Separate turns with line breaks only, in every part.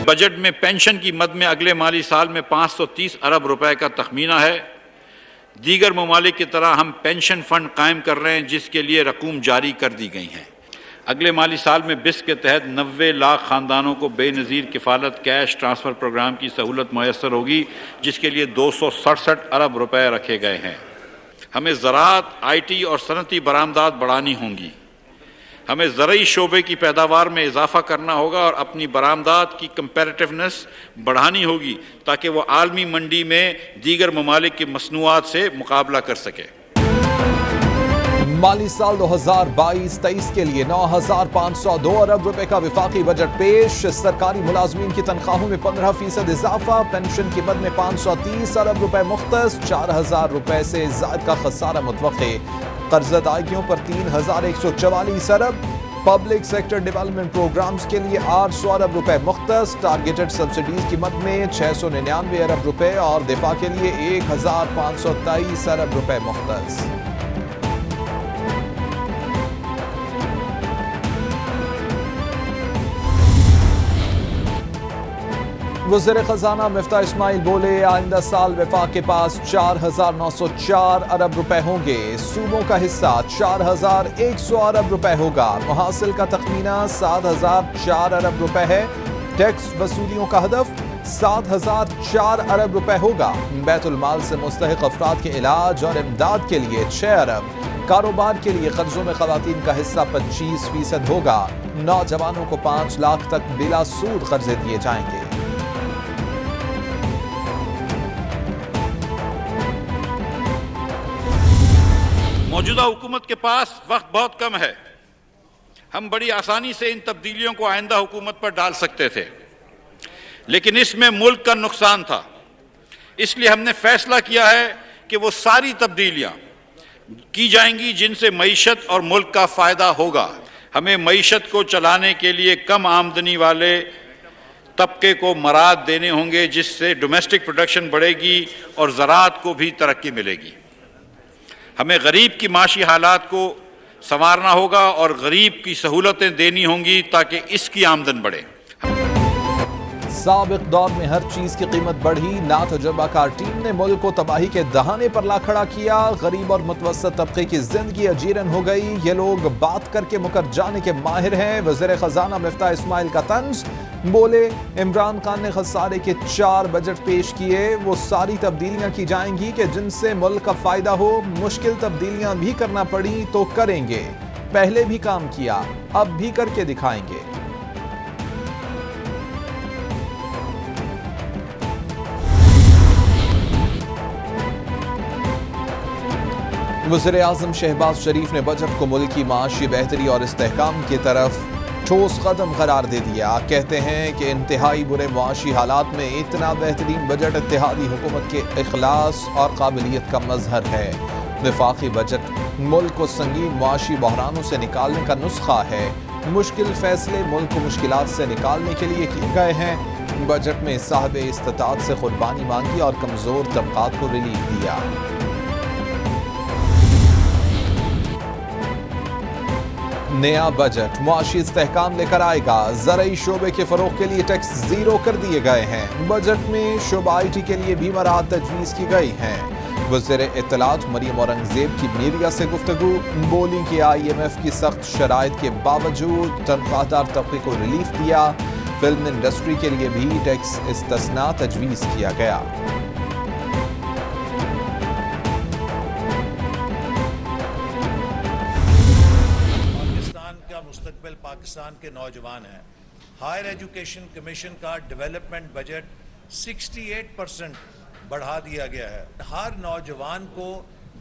Budget में pension की मद में अगले माली साल में 530 अरब रुपए का तखमीना है। दीगर ममालिक की तरह हम पेंशन फंड कायम कर रहे हैं, जिसके लिए रकूम जारी कर दी गई हैं। अगले माली साल में बिस्क के तहत 90 लाख ख़ानदानों को बेनज़ीर किफ़ालत कैश ट्रांसफ़र प्रोग्राम की सहूलत मैसर होगी, जिसके लिए 267 अरब रुपए रखे गए हैं। हमें ज़राअत, IT और सनती बरामदात बढ़ानी होंगी। हमें ज़रई शोबे की पैदावार में इजाफ़ा करना होगा और अपनी बरामदात की कंपैरेटिवनेस बढ़ानी होगी, ताकि वो आलमी मंडी में दीगर ममालिक की मसनूआत से मुकाबला कर सके।
माली साल 2022-23 के लिए 9,502 अरब रुपए का विफाकी बजट पेश। सरकारी मुलाजमीन की तनख्वाहों में 15% इजाफा, पेंशन की मद में 530 अरब रुपए मुख्तस, 4,000 रुपए से ज़ायद का खसारा मुतवक्के, कर्ज अदायगियों पर 3,144 अरब, पब्लिक सेक्टर डेवलपमेंट प्रोग्राम्स के लिए 800 अरब रुपए मुख्तस, टारगेटेड सब्सिडीज की मद में 699 अरब रुपए और दिफा के लिए 1,523 अरब रुपए मुख्तस। वज़ीर ख़ज़ाना मिफ्ता इस्माइल बोले, आइंदा साल वफाक के पास 4,904 अरब रुपए होंगे। सूबों का हिस्सा 4,100 अरब रुपए होगा। मुहासिल का तखमीना 7,004 अरब रुपए है। टैक्स वसूलियों का हदफ 7,004 अरब रुपए होगा। बैतुल माल से मुस्तहिक अफराद के इलाज और इमदाद के लिए 6 अरब। कारोबार के लिए कर्जों में खवातीन का हिस्सा 25% होगा। नौजवानों को 5 लाख तक बिला सूद कर्जे दिए जाएंगे।
मौजूदा हुकूमत के पास वक्त बहुत कम है। हम बड़ी आसानी से इन तब्दीलियों को आइंदा हुकूमत पर डाल सकते थे, लेकिन इसमें मुल्क का नुकसान था। इसलिए हमने फैसला किया है कि वो सारी तब्दीलियां की जाएंगी जिनसे मईशत और मुल्क का फ़ायदा होगा। हमें मईशत को चलाने के लिए कम आमदनी वाले तबके को मराद देने होंगे, जिससे डोमेस्टिक प्रोडक्शन बढ़ेगी और ज़राअत को भी तरक्की मिलेगी। हमें गरीब की माशी हालात को संवारना होगा और गरीब की सहूलतें देनी होंगी ताकि इसकी आमदन बढ़े।
साबिक दौर में हर चीज की कीमत बढ़ी, ना तजुर्बाकार टीम ने मुल्क को तबाही के दहाने पर ला खड़ा किया। गरीब और मुतवस्सत तबके की जिंदगी अजीरन हो गई। ये लोग बात करके मुकर जाने के माहिर हैं। वज़ीर ख़ज़ाना मिफ्ता इस्माइल का तंज बोले, इमरान खान ने खसारे के 4 बजट पेश किए। वो सारी तब्दीलियां की जाएंगी कि जिनसे मुल्क का फायदा हो। मुश्किल तब्दीलियां भी करना पड़ी तो करेंगे। पहले भी काम किया, अब भी करके दिखाएंगे। वज़ीर आज़म शहबाज शरीफ ने बजट को मुल्की माशी बेहतरी और इस्तेहकाम की तरफ ठोस कदम करार दे दिया। कहते हैं कि इंतहाई बुरे मुआशी हालात में इतना बेहतरीन बजट इत्तेहादी हुकूमत के इखलास और काबिलियत का मजहर है। वफाकी बजट मुल्क को संगीन मुआशी बहरानों से निकालने का नुस्खा है। मुश्किल फैसले मुल्क को मुश्किलात से निकालने के लिए किए गए हैं। बजट में साहब इस्तात से कुर्बानी मांगी और कमजोर तबकात को रिलीफ दिया। नया बजट मुआशी इस्तेहकाम लेकर आएगा। ज़रई शोबे के फरोग के लिए टैक्स 0 कर दिए गए हैं। बजट में शोबा IT के लिए भी मराहत तजवीज़ की गई हैं। वज़ीर इत्तलात मरियम औरंगज़ेब की मीडिया से गुफ्तगू बोली कि IMF की सख्त शराइत के बावजूद तनख्वाहदार तबके को रिलीफ दिया। फिल्म इंडस्ट्री के लिए भी टैक्स इस्तिस्ना तजवीज़ किया गया।
मुस्तकबिल पाकिस्तान के नौजवान हैं। हायर एजुकेशन कमीशन का डेवलपमेंट बजट 68% बढ़ा दिया गया है। हर नौजवान को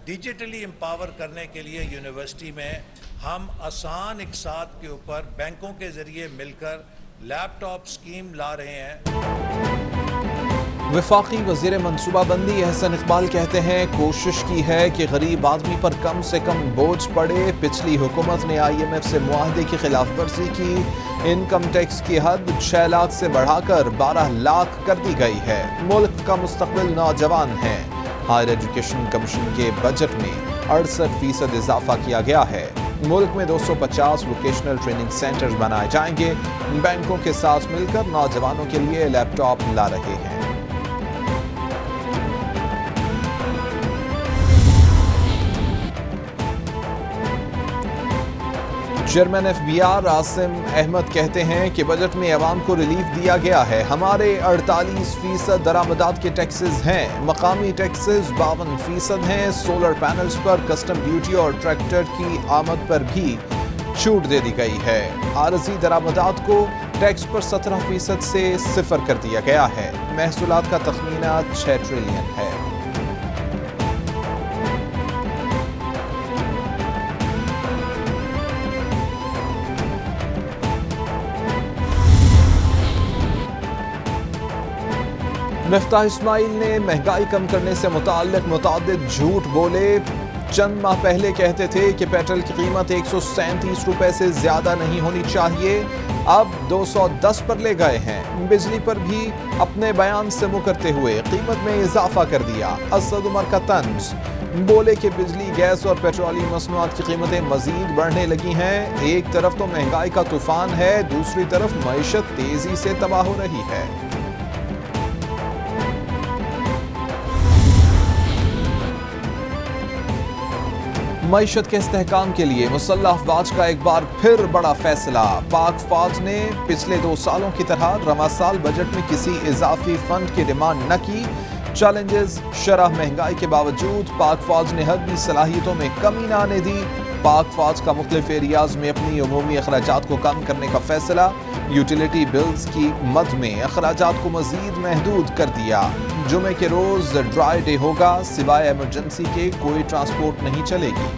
डिजिटली एम्पावर करने के लिए यूनिवर्सिटी में हम आसान इक़्तिसाद के ऊपर बैंकों के जरिए मिलकर लैपटॉप स्कीम ला रहे हैं।
वफाकी वज़ीर मनसूबाबंदी एहसन इकबाल कहते हैं, कोशिश की है कि गरीब आदमी पर कम से कम बोझ पड़े। पिछली हुकूमत ने IMF से मुआहदे की खिलाफ वर्जी की। इनकम टैक्स की हद 6 लाख से बढ़ाकर 12 लाख कर दी गई है। मुल्क का मुस्तकबिल नौजवान है। हायर एजुकेशन कमीशन के बजट में 68% इजाफा किया गया है। मुल्क में 250 वोकेशनल ट्रेनिंग सेंटर्स बनाए जाएंगे। बैंकों के साथ मिलकर नौजवानों के लिए लैपटॉप ला रहे हैं। चेयरमैन FBI आसिम अहमद कहते हैं कि बजट में अवाम को रिलीफ दिया गया है। हमारे 48% दरामदात के टैक्सेस हैं। मकामी टैक्सेस 52% हैं। सोलर पैनल्स पर कस्टम ड्यूटी और ट्रैक्टर की आमद पर भी छूट दे दी गई है। आरजी दरामदात को टैक्स पर 17% से 0 कर दिया गया है। महसूलात का तखमीना 6 ट्रिलियन है। मिफ्ताह इस्माइल ने महंगाई कम करने से मुताल्लिक झूठ बोले। चंद माह पहले कहते थे कि पेट्रोल की कीमत 137 रुपए से ज्यादा नहीं होनी चाहिए, अब 210 पर ले गए हैं। बिजली पर भी अपने बयान से मुकरते हुए कीमत में इजाफा कर दिया। असद उमर का तंज, बोले कि बिजली, गैस और पेट्रोलियम मसनूआत की कीमतें मजीद बढ़ने लगी हैं। एक तरफ तो महंगाई का तूफान है, दूसरी तरफ मईशत तेजी से तबाह हो रही है। मईशत के इस्तेहकाम के लिए मुसल्लह अफवाज का एक बार फिर बड़ा फैसला। पाक फौज ने पिछले 2 सालों की तरह रवा साल बजट में किसी इजाफी फंड की डिमांड न की। चैलेंजेस शरह महंगाई के बावजूद पाक फौज ने हरबी सलाहियतों में कमी न आने दी। पाक फौज का मुख्तलिफ एरियाज में अपनी अमूमी अखराजात को कम करने का फैसला। यूटिलिटी बिल्स की मद में अखराजात को मजीद महदूद कर दिया। जुमे के रोज ड्राई डे होगा, सिवाय इमरजेंसी के कोई ट्रांसपोर्ट नहीं चलेगी।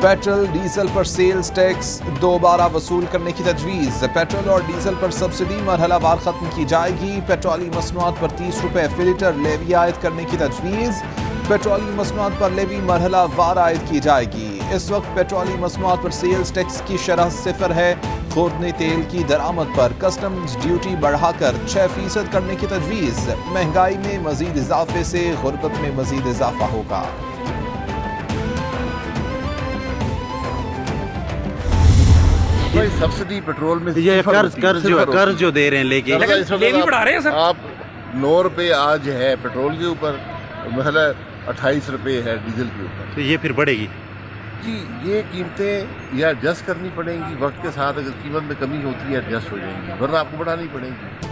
पेट्रोल डीजल पर सेल्स टैक्स दोबारा वसूल करने की तजवीज़। पेट्रोल और डीजल पर सब्सिडी मरहलावार खत्म की जाएगी। पेट्रोलियम मसनूआत पर 30 रुपए फी लीटर लेवी आयद करने की तजवीज़। पेट्रोलियम मसनूआत पर लेवी मरहलावार आयद की जाएगी। इस वक्त पेट्रोलियम मसनूआत पर सेल्स टैक्स की शरह 0 है। खुर्दनी तेल की दरामद पर कस्टम्स ड्यूटी बढ़ाकर 6% करने की तजवीज़। महंगाई में मजीद इजाफे से गुर्बत में मजीद इजाफा होगा।
सब्सिडी पेट्रोल में
ये कर्ज जो दे रहे हैं, लेकिन
लेवी बढ़ा रहे हैं सर। आप 9 रुपए आज है पेट्रोल के ऊपर, मतलब 28 रुपए है डीजल के ऊपर।
तो ये फिर बढ़ेगी
जी। ये कीमतें या एडजस्ट करनी पड़ेंगी वक्त के साथ। अगर कीमत में कमी होती है एडजस्ट हो जाएंगी, वरना आपको बढ़ानी पड़ेगी।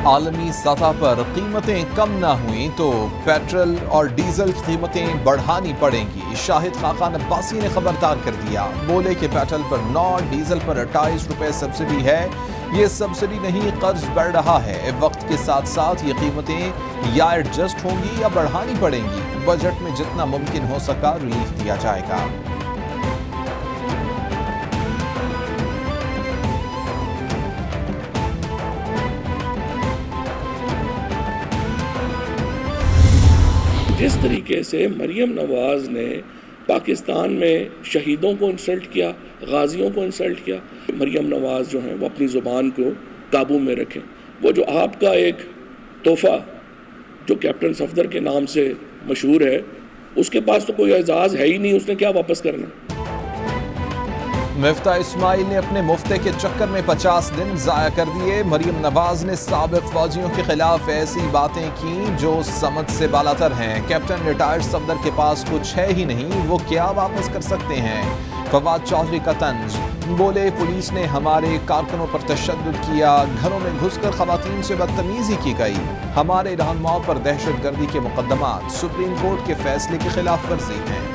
आलमी सतह पर कीमतें कम ना हुई तो पेट्रोल और डीजल की कीमतें बढ़ानी पड़ेंगी। शाहिद खाकान अब्बासी ने खबरदार कर दिया। बोले कि पेट्रोल पर 9, डीजल पर 28 रुपए सब्सिडी है। ये सब्सिडी नहीं, कर्ज बढ़ रहा है। वक्त के साथ साथ ये कीमतें या एडजस्ट होंगी या बढ़ानी पड़ेंगी। बजट में जितना मुमकिन हो सका रिलीफ दिया जाएगा।
जिस तरीके से मरियम नवाज ने पाकिस्तान में शहीदों को इंसल्ट किया, गाजियों को इंसल्ट किया, मरियम नवाज जो हैं वो अपनी ज़ुबान को काबू में रखें। वो जो आपका एक तोहफ़ा जो कैप्टन सफदर के नाम से मशहूर है, उसके पास तो कोई एजाज़ है ही नहीं, उसने क्या वापस करना।
मिफ्ताह इस्माइल ने अपने मुफ्ते के चक्कर में 50 दिन ज़ाया कर दिए। मरियम नवाज ने साबिक फौजियों के खिलाफ ऐसी बातें की जो समझ से बालातर हैं। कैप्टन रिटायर्ड सफदर के पास कुछ है ही नहीं, वो क्या वापस कर सकते हैं। फवाद चौधरी का तंज, बोले पुलिस ने हमारे कारकुनों पर तशद्दुद किया, घरों में घुसकर खवातीन से बदतमीजी की गई, हमारे रहनुमाओं पर दहशतगर्दी के मुकदमात सुप्रीम कोर्ट के फैसले की खिलाफ वर्जी हैं।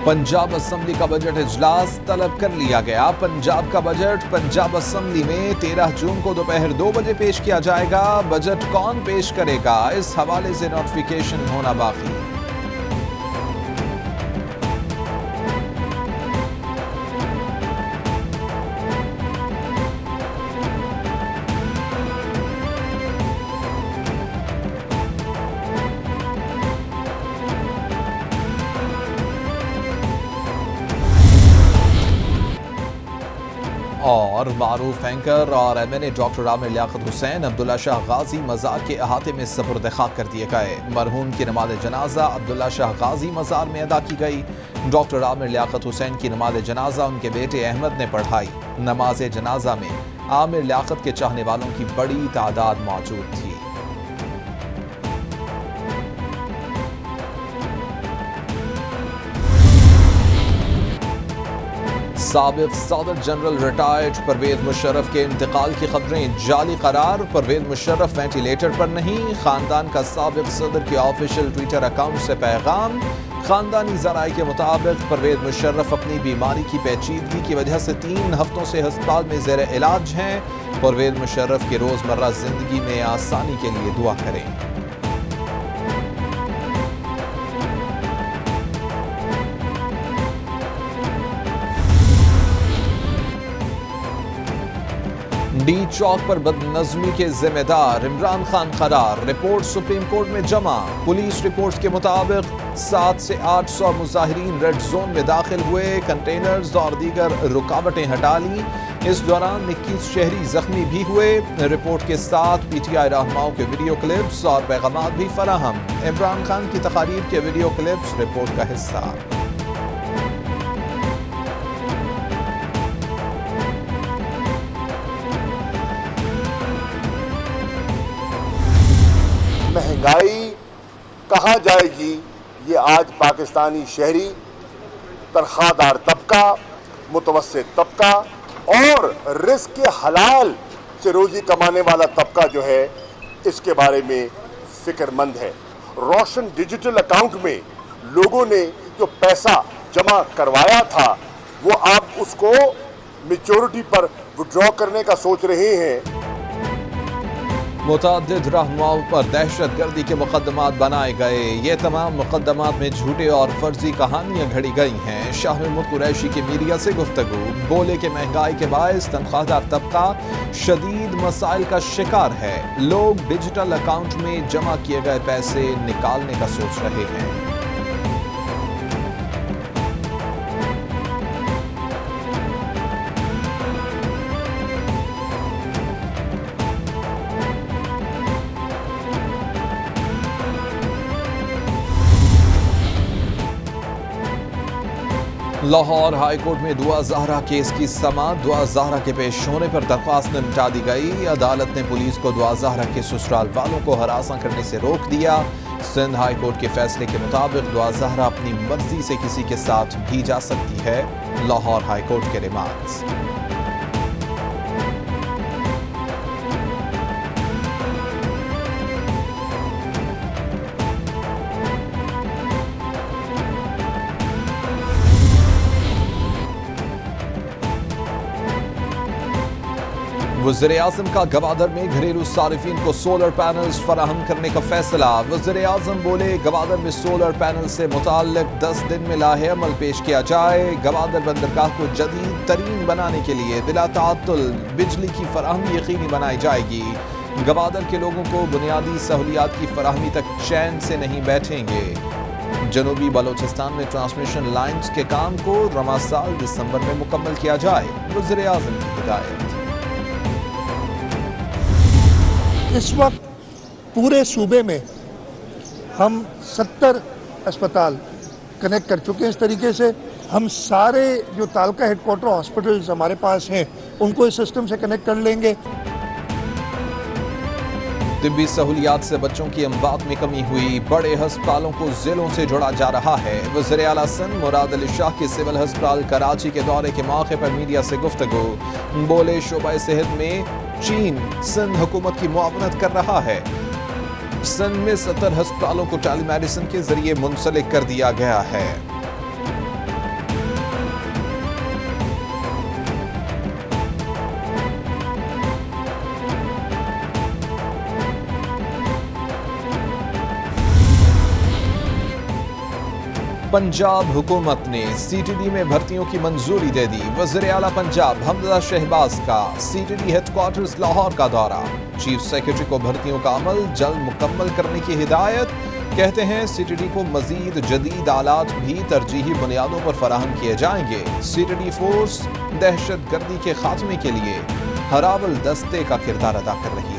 पंजाब असेंबली का बजट इजलास तलब कर लिया गया। पंजाब का बजट पंजाब असेंबली में 13 जून को दोपहर 2 बजे पेश किया जाएगा। बजट कौन पेश करेगा, इस हवाले से नोटिफिकेशन होना बाकी। और मारूफ एंकर और MNA डॉक्टर आमिर लियाकत हुसैन अब्दुल्ला शाह गाजी मज़ार के अहाते में सपुर्द खाक कर दिए गए। मरहूम की नमाज जनाजा अब्दुल्ला शाह गाजी मज़ार में अदा की गई। डॉक्टर आमिर लियाकत हुसैन की नमाज जनाजा उनके बेटे अहमद ने पढ़ाई। नमाज जनाजा में आमिर लियाकत के चाहने वालों की बड़ी तादाद मौजूद थी। साबिक सदर जनरल रिटायर्ड परवेज मुशर्रफ के इंतकाल की खबरें जाली करार। परवेज मुशर्रफ वेंटिलेटर पर नहीं, खानदान का साबिक सदर के ऑफिशियल ट्विटर अकाउंट से पैगाम। खानदानी जराये के मुताबिक परवेज मुशर्रफ अपनी बीमारी की पेचीदगी की वजह से 3 हफ्तों से अस्पताल में ज़ेर इलाज हैं। परवेज मुशर्रफ की रोजमर्रा जिंदगी में आसानी के लिए दुआ करें। डी चौक पर बदनज़मी के जिम्मेदार इमरान खान करार। रिपोर्ट सुप्रीम कोर्ट में जमा। पुलिस रिपोर्ट्स के मुताबिक 700 से 800 मुजाहिरीन रेड जोन में दाखिल हुए, कंटेनर्स और दीगर रुकावटें हटा ली। इस दौरान 21 शहरी जख्मी भी हुए। रिपोर्ट के साथ PTI रहनुमाओं के वीडियो क्लिप्स और पैगामात भी फराहम। इमरान खान की तकारीर के वीडियो क्लिप्स रिपोर्ट का हिस्सा।
महंगाई कहाँ जाएगी, ये आज पाकिस्तानी शहरी, तनख्वाहदार तबका, मुतवस्सित तबका और रिस्क के हलाल से रोजी कमाने वाला तबका जो है, इसके बारे में फिक्रमंद है। रोशन डिजिटल अकाउंट में लोगों ने जो पैसा जमा करवाया था, वो आप उसको मैच्योरिटी पर विड्रॉ करने का सोच रहे हैं।
मुतअद्दिद रहनुमाओं पर दहशतगर्दी के मुकदमात बनाए गए। ये तमाम मुकदमात में झूठे और फर्जी कहानियां घड़ी गई हैं। शाह महमूद कुरैशी की मीडिया से गुफ्तगू। बोले कि महंगाई के बायस तनख्वाहदार तबका शदीद मसाइल का शिकार है। लोग डिजिटल अकाउंट में जमा किए गए पैसे निकालने का सोच रहे हैं। लाहौर हाईकोर्ट में दुआ ज़हरा केस की समाअत। दुआ ज़हरा के पेश होने पर दरख्वास्त निपटा दी गई। अदालत ने पुलिस को दुआ ज़हरा के ससुराल वालों को हरासा करने से रोक दिया। सिंध हाईकोर्ट के फैसले के मुताबिक दुआ ज़हरा अपनी मर्जी से किसी के साथ भी जा सकती है। लाहौर हाईकोर्ट के रिमांड्स। वज़ीर-ए-आज़म का गवादर में घरेलू सारिफीन को सोलर पैनल्स फराहम करने का फैसला। वज़ीर-ए-आज़म बोले गवादर में सोलर पैनल से मुताल्लिक 10 दिन में लाहे अमल पेश किया जाए। गवादर बंदरगाह को जदीद तरीन बनाने के लिए बिला ताअत्तुल बिजली की फराहमी यकीनी बनाई जाएगी। गवादर के लोगों को बुनियादी सहूलियात की फराहमी तक चैन से नहीं बैठेंगे। जनूबी बलोचिस्तान में ट्रांसमिशन लाइन्स के काम को रमा साल दिसंबर में मुकम्मल किया जाए। वज़ीर-ए-आज़म की हिदायत।
इस वक्त पूरे सूबे में हम 70 अस्पताल कनेक्ट कर चुके हैं। इस तरीके से हम सारे जो तालका हेडक्वार्टर हॉस्पिटल्स हमारे पास हैं, उनको इस सिस्टम से कनेक्ट कर लेंगे। तिब्बी सहूलियात से बच्चों की अमवात में कमी हुई। बड़े अस्पतालों को जिलों से जोड़ा जा रहा है। वज़ीर आला सिंध मुराद अली शाह के सिविल अस्पताल कराची के दौरे के मौके पर मीडिया से गुफ्तगू। बोले शोबा सेहत में चीन सिंध हुकूमत की मुआवनत कर रहा है। सिंध में 70 अस्पतालों को टेलीमेडिसिन के जरिए मुंसलिक कर दिया गया है। पंजाब हुकूमत ने CTD में भर्तियों की मंजूरी दे दी। वज़ीर आला पंजाब हमजा शहबाज का CTD हेडक्वार्टर्स लाहौर का दौरा। चीफ सेक्रेटरी को भर्तियों का अमल जल्द मुकम्मल करने की हिदायत।
कहते हैं CTD को मजीद जदीद आलात भी तरजीही बुनियादों पर फराहम किए जाएंगे। CTD फोर्स दहशत गर्दी के खात्मे के लिए हरावल दस्ते का किरदार अदा कर रही है।